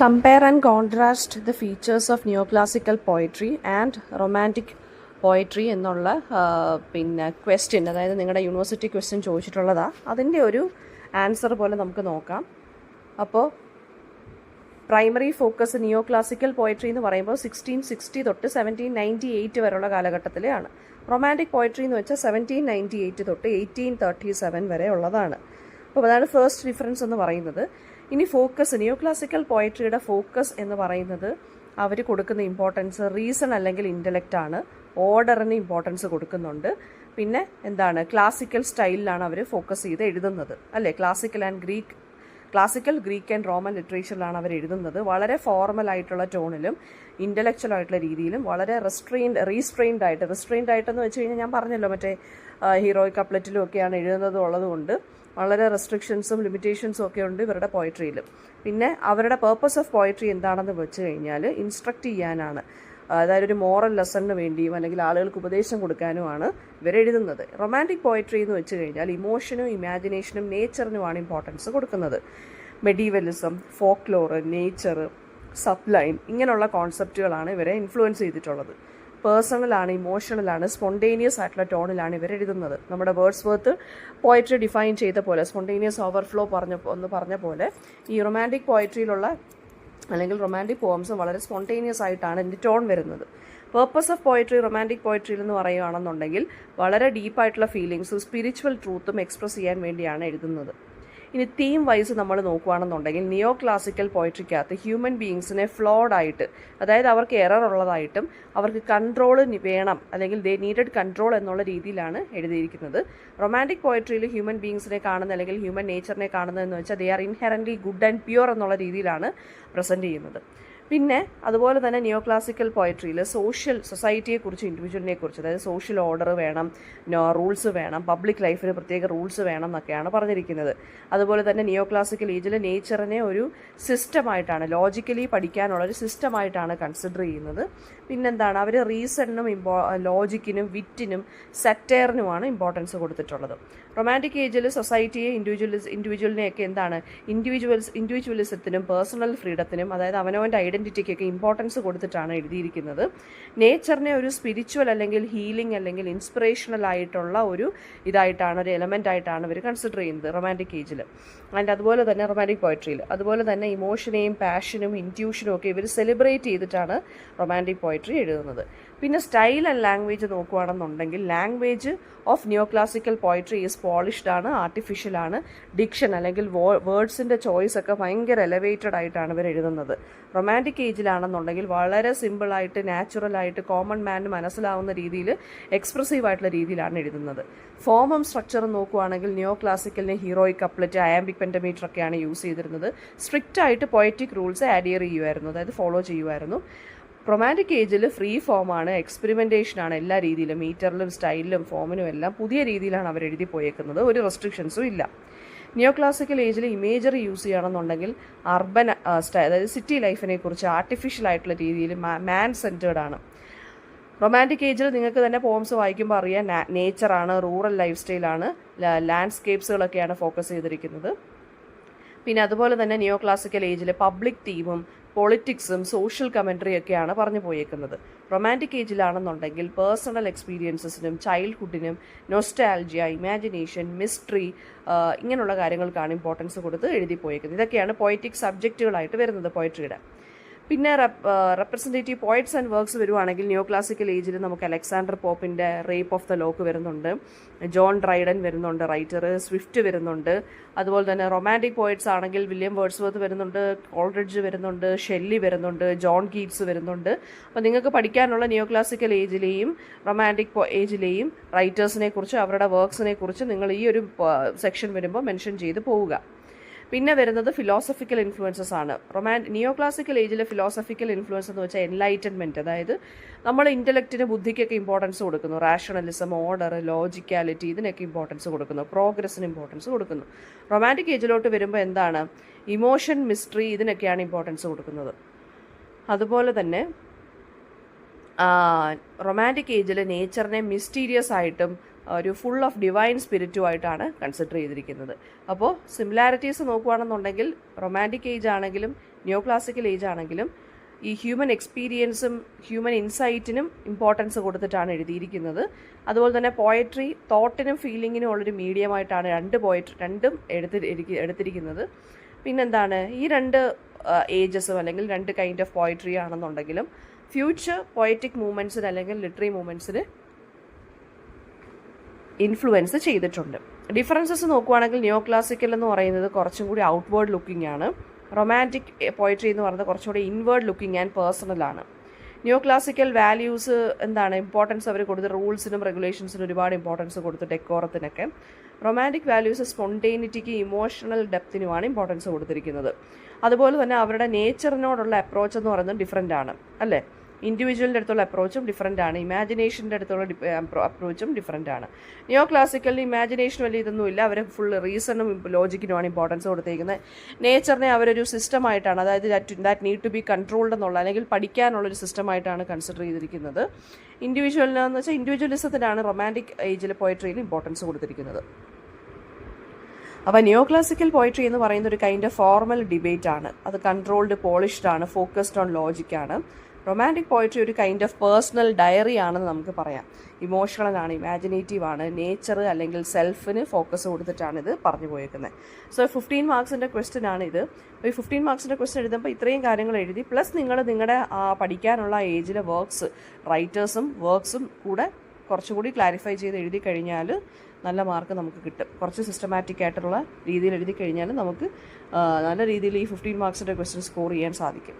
Compare and contrast the features of neoclassical poetry and romantic poetry എന്നുള്ള question, അതായത് നിങ്ങളുടെ university question ചോദിച്ചിട്ടുള്ളതാണ്. അതിൻ്റെ ഒരു ആൻസർ പോലെ നമുക്ക് നോക്കാം. അപ്പോൾ പ്രൈമറി ഫോക്കസ് നിയോ ക്ലാസിക്കൽ പോയട്രി എന്ന് പറയുമ്പോൾ 1660 തൊട്ട് 1798 വരെയുള്ള കാലഘട്ടത്തിലെയാണ്. റൊമാൻറ്റിക് പോയട്രി എന്ന് വെച്ചാൽ 1798 തൊട്ട് 1837 വരെ ഉള്ളതാണ്. അപ്പോൾ അതാണ് ഫസ്റ്റ് ഡിഫറൻസ് എന്ന് പറയുന്നത്. ഇനി ഫോക്കസ്, നിയോ ക്ലാസിക്കൽ പോയട്രിയുടെ ഫോക്കസ് എന്ന് പറയുന്നത് അവർ കൊടുക്കുന്ന ഇമ്പോർട്ടൻസ് റീസൺ അല്ലെങ്കിൽ ഇൻ്റലക്റ്റ് ആണ്. ഓർഡറിന് ഇമ്പോർട്ടൻസ് കൊടുക്കുന്നുണ്ട്. പിന്നെ എന്താണ്, ക്ലാസിക്കൽ സ്റ്റൈലിലാണ് അവർ ഫോക്കസ് ചെയ്ത് എഴുതുന്നത്, അല്ലേ? ക്ലാസിക്കൽ ഗ്രീക്ക് ആൻഡ് റോമൻ ലിറ്ററേച്ചറിലാണ് അവർ എഴുതുന്നത്. വളരെ ഫോർമൽ ആയിട്ടുള്ള ടോണിലും ഇൻ്റലക്ച്വൽ ആയിട്ടുള്ള രീതിയിലും വളരെ റീസ്ട്രെയിൻഡ് ആയിട്ടെന്ന് വെച്ച് കഴിഞ്ഞാൽ ഞാൻ പറഞ്ഞല്ലോ, മറ്റേ ഹീറോയിക് കപ്ലറ്റിലും ഒക്കെയാണ് എഴുതുന്നത് ഉള്ളതുകൊണ്ട് വളരെ റെസ്ട്രിക്ഷൻസും ലിമിറ്റേഷൻസും ഒക്കെ ഉണ്ട് ഇവരുടെ പോയട്രിയിൽ. പിന്നെ അവരുടെ പേർപ്പസ് ഓഫ് പോയട്രി എന്താണെന്ന് വെച്ച് കഴിഞ്ഞാൽ ഇൻസ്ട്രക്റ്റ് ചെയ്യാനാണ്, അതായത് ഒരു മോറൽ ലെസണിന് വേണ്ടിയും അല്ലെങ്കിൽ ആളുകൾക്ക് ഉപദേശം കൊടുക്കാനുമാണ് ഇവരെഴുതുന്നത്. റൊമാൻറ്റിക് പോയട്രി എന്ന് വെച്ച് കഴിഞ്ഞാൽ ഇമോഷനും ഇമാജിനേഷനും നേച്ചറിനുമാണ് ഇമ്പോർട്ടൻസ് കൊടുക്കുന്നത്. മെഡീവലിസം, ഫോക്ലോർ, നേച്ചർ, സബ്ലൈം ഇങ്ങനെയുള്ള കോൺസെപ്റ്റുകളാണ് ഇവരെ ഇൻഫ്ലുവൻസ് ചെയ്തിട്ടുള്ളത്. പേഴ്സണലാണ്, ഇമോഷണലാണ്, സ്പോണ്ടേനിയസ് ആയിട്ടുള്ള ടോണിലാണ് ഇവർ എഴുതുന്നത്. നമ്മുടെ വേർഡ്സ്വർത്ത് പോയട്രി ഡിഫൈൻ ചെയ്ത പോലെ, സ്പോണ്ടേനിയസ് ഓവർഫ്ലോ പറഞ്ഞ പോലെ ഈ റൊമാൻറ്റിക് പോയട്രിയിലുള്ള അല്ലെങ്കിൽ റൊമാൻറ്റിക് പോംസ് വളരെ സ്പോണ്ടേനിയസ് ആയിട്ടാണ് ഇതിൻ്റെ ടോൺ വരുന്നത്. പേർപ്പസ് ഓഫ് പോയട്രി റൊമാൻറ്റിക് പോയട്രിയിൽ എന്ന് പറയുകയാണെന്നുണ്ടെങ്കിൽ വളരെ ഡീപ്പായിട്ടുള്ള ഫീലിങ്സും സ്പിരിച്വൽ ട്രൂത്തും എക്സ്പ്രസ് ചെയ്യാൻ വേണ്ടിയാണ് എഴുതുന്നത്. ഇനി തീം വൈസ് നമ്മൾ നോക്കുകയാണെന്നുണ്ടെങ്കിൽ നിയോ ക്ലാസിക്കൽ പോയട്രിക്കകത്ത് ഹ്യൂമൻ ബീയിങ്സിനെ ഫ്ലോഡ് ആയിട്ട്, അതായത് അവർക്ക് എറർ ഉള്ളതായിട്ടും അവർക്ക് കൺട്രോൾ വേണം അല്ലെങ്കിൽ ദേ നീഡഡ് കൺട്രോൾ എന്നുള്ള രീതിയിലാണ് എഴുതിയിരിക്കുന്നത്. റൊമാൻറ്റിക് പോയട്രിയിൽ ഹ്യൂമൻ ബീയിങ്സിനെ കാണുന്ന അല്ലെങ്കിൽ ഹ്യൂമൻ നേച്ചറിനെ കാണുന്നതെന്ന് വെച്ചാൽ they are inherently good and pure എന്നുള്ള രീതിയിലാണ് പ്രസൻറ്റ് ചെയ്യുന്നത്. പിന്നെ അതുപോലെ തന്നെ നിയോ ക്ലാസിക്കൽ പോയട്രിയിൽ സൊസൈറ്റിയെക്കുറിച്ച്, ഇൻഡിവിജ്വലിനെക്കുറിച്ച്, അതായത് സോഷ്യൽ ഓർഡർ വേണം, റൂൾസ് വേണം, പബ്ലിക് ലൈഫിന് പ്രത്യേക റൂൾസ് വേണം എന്നൊക്കെയാണ് പറഞ്ഞിരിക്കുന്നത്. അതുപോലെ തന്നെ നിയോ ക്ലാസിക്കൽ ഏജിൽ നേച്ചറിനെ ഒരു സിസ്റ്റമായിട്ടാണ്, ലോജിക്കലി പഠിക്കാനുള്ളൊരു സിസ്റ്റമായിട്ടാണ് കൺസിഡർ ചെയ്യുന്നത്. പിന്നെന്താണ്, അവർ റീസണിനും ലോജിക്കിനും വിറ്റിനും സറ്റയറിനുമാണ് ഇമ്പോർട്ടൻസ് കൊടുത്തിട്ടുള്ളത്. റൊമാൻറ്റിക് ഏജിൽ സൊസൈറ്റിയെ ഇൻഡിവിജ്വലിനെയൊക്കെ എന്താണ്, ഇൻഡിവിജ്വലിസത്തിനും പേഴ്സണൽ ഫ്രീഡത്തിനും, അതായത് അവനവൻ്റെ ഐഡൻറ്റിറ്റിക്കൊക്കെ ഇമ്പോർട്ടൻസ് കൊടുത്തിട്ടാണ് എഴുതിയിരിക്കുന്നത്. നേച്ചറിനെ ഒരു സ്പിരിച്വൽ അല്ലെങ്കിൽ ഹീലിംഗ് അല്ലെങ്കിൽ ഇൻസ്പിറേഷണൽ ആയിട്ടുള്ള ഒരു ഇതായിട്ടാണ്, ഒരു എലമെൻ്റ് ആയിട്ടാണ് ഇവർ കൺസിഡർ ചെയ്യുന്നത് റൊമാൻറ്റിക് ഏജിൽ. ആൻഡ് അതുപോലെ തന്നെ റൊമാൻറ്റിക് പോയട്രിയിൽ അതുപോലെ തന്നെ ഇമോഷനെയും പാഷനും ഇൻറ്റ്യൂഷനും ഒക്കെ ഇവർ സെലിബ്രേറ്റ് ചെയ്തിട്ടാണ് റൊമാൻറ്റിക് പോയട്രി എഴുതുന്നത്. പിന്നെ സ്റ്റൈൽ ആൻഡ് ലാംഗ്വേജ് നോക്കുകയാണെന്നുണ്ടെങ്കിൽ language of neo classical poetry is polished ആണ്, ആർട്ടിഫിഷ്യലാണ്. ഡിക്ഷൻ അല്ലെങ്കിൽ വേർഡ്സിൻ്റെ ചോയ്സ് ഒക്കെ ഭയങ്കര എലവേറ്റഡ് ആയിട്ടാണ് ഇവർ എഴുതുന്നത്. റൊമാൻറ്റിക് ഏജിലാണെന്നുണ്ടെങ്കിൽ വളരെ സിമ്പിളായിട്ട്, നാച്ചുറലായിട്ട്, കോമൺ മാനിന് മനസ്സിലാവുന്ന രീതിയിൽ, എക്സ്പ്രസീവ് ആയിട്ടുള്ള രീതിയിലാണ് എഴുതുന്നത്. ഫോമും സ്ട്രക്ചറും നോക്കുകയാണെങ്കിൽ നിയോ ക്ലാസിക്കലിന് ഹീറോയിക് കപ്ലറ്റ്, അയാംബിക് പെൻറ്റമീറ്റർ ഒക്കെയാണ് യൂസ് ചെയ്തിരുന്നത്. സ്ട്രിക്റ്റ് ആയിട്ട് പൊയറ്റിക് റൂൾസ് ആഡിയർ ചെയ്യുമായിരുന്നു, അതായത് ഫോളോ ചെയ്യുമായിരുന്നു. റൊമാൻറ്റിക് ഏജിൽ ഫ്രീ ഫോമാണ്, എക്സ്പെരിമെൻറ്റേഷനാണ് എല്ലാ രീതിയിലും, മീറ്ററിലും സ്റ്റൈലിലും ഫോമിനും എല്ലാം പുതിയ രീതിയിലാണ് അവർ എഴുതി പോയേക്കുന്നത്. ഒരു റെസ്ട്രിക്ഷൻസും ഇല്ല. നിയോ ക്ലാസിക്കൽ ഏജിൽ ഇമേജറി യൂസ് ചെയ്യണമെന്നുണ്ടെങ്കിൽ അർബൻ അതായത് സിറ്റി ലൈഫിനെ കുറിച്ച് ആർട്ടിഫിഷ്യൽ ആയിട്ടുള്ള രീതിയിൽ മാൻ സെൻറ്റേർഡ് ആണ്. റൊമാൻറ്റിക് ഏജിൽ നിങ്ങൾക്ക് തന്നെ പോംസ് വായിക്കുമ്പോൾ അറിയാം, നേച്ചറാണ്, റൂറൽ ലൈഫ് സ്റ്റൈലാണ്, ലാൻഡ്സ്കേപ്സുകളൊക്കെയാണ് ഫോക്കസ് ചെയ്തിരിക്കുന്നത്. പിന്നെ അതുപോലെ തന്നെ നിയോ ക്ലാസിക്കൽ ഏജിൽ പബ്ലിക് തീമും പൊളിറ്റിക്സും സോഷ്യൽ കമൻട്രി ഒക്കെയാണ് പറഞ്ഞു പോയേക്കുന്നത്. റൊമാൻറ്റിക് ഏജിലാണെന്നുണ്ടെങ്കിൽ പേഴ്സണൽ എക്സ്പീരിയൻസസിനും ചൈൽഡ്ഹുഡിനും നൊസ്റ്റാൾജിയ, ഇമാജിനേഷൻ, മിസ്റ്ററി ഇങ്ങനെയുള്ള കാര്യങ്ങൾക്കാണ് ഇമ്പോർട്ടൻസ് കൊടുത്ത് എഴുതി പോയേക്കുന്നത്. ഇതൊക്കെയാണ് പൊയറ്റിക് സബ്ജക്റ്റുകളായിട്ട് വരുന്നത് പോയട്രിയുടെ. പിന്നെ റെപ്രസെൻറ്റേറ്റീവ് പോയിറ്റ്സ് ആൻഡ് വർക്ക്സ് വരുവാണെങ്കിൽ നിയോ ക്ലാസിക്കൽ ഏജിൽ നമുക്ക് അലക്സാണ്ടർ പോപ്പിൻ്റെ റേപ്പ് ഓഫ് ദ ലോക്ക് വരുന്നുണ്ട്, ജോൺ ഡ്രൈഡൻ വരുന്നുണ്ട് റൈറ്റർ, സ്വിഫ്റ്റ് വരുന്നുണ്ട്. അതുപോലെ തന്നെ റൊമാൻറ്റിക് പോയിറ്റ്സ് ആണെങ്കിൽ വില്യം വേർഡ്സ്വർത്ത് വരുന്നുണ്ട്, കോൾറിഡ്ജ് വരുന്നുണ്ട്, ഷെല്ലി വരുന്നുണ്ട്, ജോൺ കീറ്റ്സ് വരുന്നുണ്ട്. അപ്പോൾ നിങ്ങൾക്ക് പഠിക്കാനുള്ള നിയോ ക്ലാസിക്കൽ ഏജിലെയും റൊമാൻറ്റിക് ഏജിലെയും റൈറ്റേഴ്സിനെ കുറിച്ച്, അവരുടെ വർക്ക്സിനെ കുറിച്ച് നിങ്ങൾ ഈ ഒരു സെക്ഷൻ വരുമ്പോൾ മെൻഷൻ ചെയ്ത് പോവുക. പിന്നെ വരുന്നത് ഫിലോസഫിക്കൽ ഇൻഫ്ലുവൻസസ് ആണ്. നിയോ ക്ലാസിക്കൽ ഏജിലെ ഫിലോസഫിക്കൽ ഇൻഫ്ലുവൻസ് എന്ന് വെച്ചാൽ എൻലൈറ്റൻമെൻറ്റ്, അതായത് നമ്മൾ ഇൻ്റലക്റ്റിന്, ബുദ്ധിക്കൊക്കെ ഇമ്പോർട്ടൻസ് കൊടുക്കുന്നു. റാഷണലിസം, ഓർഡർ, ലോജിക്കാലിറ്റി ഇതിനൊക്കെ ഇമ്പോർട്ടൻസ് കൊടുക്കുന്നു. പ്രോഗ്രസ്സിന് ഇമ്പോർട്ടൻസ് കൊടുക്കുന്നു. റൊമാൻറ്റിക് ഏജിലോട്ട് വരുമ്പോൾ എന്താണ്, ഇമോഷൻ, മിസ്റ്ററി ഇതിനൊക്കെയാണ് ഇമ്പോർട്ടൻസ് കൊടുക്കുന്നത്. അതുപോലെ തന്നെ റൊമാൻറ്റിക് ഏജിൽ നേച്ചറിനെ മിസ്റ്റീരിയസ് ആയിട്ടും ഒരു ഫുൾ ഓഫ് ഡിവൈൻ സ്പിരിറ്റുമായിട്ടാണ് കൺസിഡർ ചെയ്തിരിക്കുന്നത്. അപ്പോൾ സിമിലാരിറ്റീസ് നോക്കുകയാണെന്നുണ്ടെങ്കിൽ റൊമാൻറ്റിക് ഏജ് ആണെങ്കിലും നിയോ ക്ലാസിക്കൽ ഏജ് ആണെങ്കിലും ഈ ഹ്യൂമൻ എക്സ്പീരിയൻസും ഹ്യൂമൻ ഇൻസൈറ്റിനും ഇമ്പോർട്ടൻസ് കൊടുത്തിട്ടാണ് എഴുതിയിരിക്കുന്നത്. അതുപോലെ തന്നെ പോയട്രി തോട്ടിനും ഫീലിങ്ങിനും ഉള്ളൊരു മീഡിയമായിട്ടാണ് രണ്ടും എടുത്തിരിക്കുന്നത്. പിന്നെന്താണ്, ഈ രണ്ട് ഏജസും അല്ലെങ്കിൽ രണ്ട് കൈൻഡ് ഓഫ് പോയട്രി ആണെന്നുണ്ടെങ്കിലും ഫ്യൂച്ചർ പോയറ്റിക് മൂവ്മെൻറ്റ്സിന് അല്ലെങ്കിൽ ലിറ്ററി മൂവ്മെൻറ്റ്സിന് ഇൻഫ്ലുവൻസ് ചെയ്തിട്ടുണ്ട്. ഡിഫറൻസസ് നോക്കുവാണെങ്കിൽ നിയോ ക്ലാസിക്കൽ എന്ന് പറയുന്നത് കുറച്ചും കൂടി ഔട്ട്വേർഡ് ലുക്കിംഗ് ആണ്. റൊമാൻറ്റിക് പോയട്രി എന്ന് പറയുന്നത് കുറച്ചുകൂടി ഇൻവേർഡ് ലുക്കിംഗ് ആൻഡ് പേഴ്സണലാണ്. നിയോ ക്ലാസിക്കൽ വാല്യൂസ് എന്താണ് ഇമ്പോർട്ടൻസ് അവർ കൊടുത്ത് റൂൾസിനും റെഗുലേഷൻസിനും ഒരുപാട് ഇമ്പോർട്ടൻസ് കൊടുത്ത് ഡെക്കോറത്തിനൊക്കെ. റൊമാൻറ്റിക് വാല്യൂസ് സ്പോണ്ടേനിറ്റിക്ക് ഇമോഷണൽ ഡെപ്തിനുമാണ് ഇമ്പോർട്ടൻസ് കൊടുത്തിരിക്കുന്നത്. അതുപോലെ തന്നെ അവരുടെ നേച്ചറിനോടുള്ള അപ്രോച്ച് എന്ന് പറയുന്നത് ഡിഫറെൻ്റ് ആണ് അല്ലേ. ഇൻഡിവിജ്വലിൻ്റെ അടുത്തുള്ള അപ്രോച്ചും ഡിഫറെൻ്റ് ആണ്, ഇമാജിനേഷൻ്റെ അടുത്തുള്ള അപ്രോച്ചും ഡിഫറെൻ്റ് ആണ്. നിയോ ക്ലാസിക്കലിന് ഇമാജിനേഷൻ വലിയ ഇതൊന്നുമില്ല, അവർ ഫുൾ റീസണും ലോജിക്കിനുമാണ് ഇമ്പോർട്ടൻസ് കൊടുത്തിരിക്കുന്നത്. നേച്ചറിനെ അവരൊരു സിസ്റ്റമായിട്ടാണ്, അതായത് that need to be controlled എന്നുള്ള അല്ലെങ്കിൽ പഠിക്കാനുള്ളൊരു സിസ്റ്റമായിട്ടാണ് കൺസിഡർ ചെയ്തിരിക്കുന്നത്. ഇൻഡിവിജ്വലിനെന്ന് വെച്ചാൽ ഇൻഡിവിജ്വലിസത്തിനാണ് റൊമാൻറ്റിക് ഏജിൽ പോയട്രിയിൽ ഇമ്പോർട്ടൻസ് കൊടുത്തിരിക്കുന്നത്. അപ്പോൾ നിയോ ക്ലാസിക്കൽ പോയട്രി എന്ന് പറയുന്ന ഒരു കൈൻഡ് ഓഫ് ഫോർമൽ ഡിബേറ്റ് ആണ്. അത് കൺട്രോൾഡ്, പോളിഷ്ഡ് ആണ്, ഫോക്കസ്ഡ് ഓൺ ലോജിക്കാണ്. റൊമാൻറ്റിക് പോയട്രി ഒരു കൈൻഡ് ഓഫ് പേഴ്സണൽ ഡയറി ആണെന്ന് നമുക്ക് പറയാം. ഇമോഷണലാണ്, ഇമാജിനേറ്റീവ് ആണ്, നേച്ചർ അല്ലെങ്കിൽ സെൽഫിന് ഫോക്കസ് കൊടുത്തിട്ടാണ് ഇത് പറഞ്ഞു പോയേക്കുന്നത്. സോ 15 മാർക്സിൻ്റെ ക്വസ്റ്റ്യൻ ആണിത്. അപ്പോൾ ഈ 15 മാർക്സിൻ്റെ ക്വസ്റ്റ്യൻ എഴുതുമ്പോൾ ഇത്രയും കാര്യങ്ങൾ എഴുതി, പ്ലസ് നിങ്ങളുടെ പഠിക്കാനുള്ള ഏജിലെ റൈറ്റേഴ്സും വർക്ക്സും കൂടെ കുറച്ചുകൂടി ക്ലാരിഫൈ ചെയ്ത് എഴുതി കഴിഞ്ഞാൽ നല്ല മാർക്ക് നമുക്ക് കിട്ടും. കുറച്ച് സിസ്റ്റമാറ്റിക് ആയിട്ടുള്ള രീതിയിൽ എഴുതി കഴിഞ്ഞാൽ നമുക്ക് നല്ല രീതിയിൽ ഈ 15 മാർക്സിൻ്റെ ക്വസ്റ്റ്യൻ സ്കോർ ചെയ്യാൻ സാധിക്കും.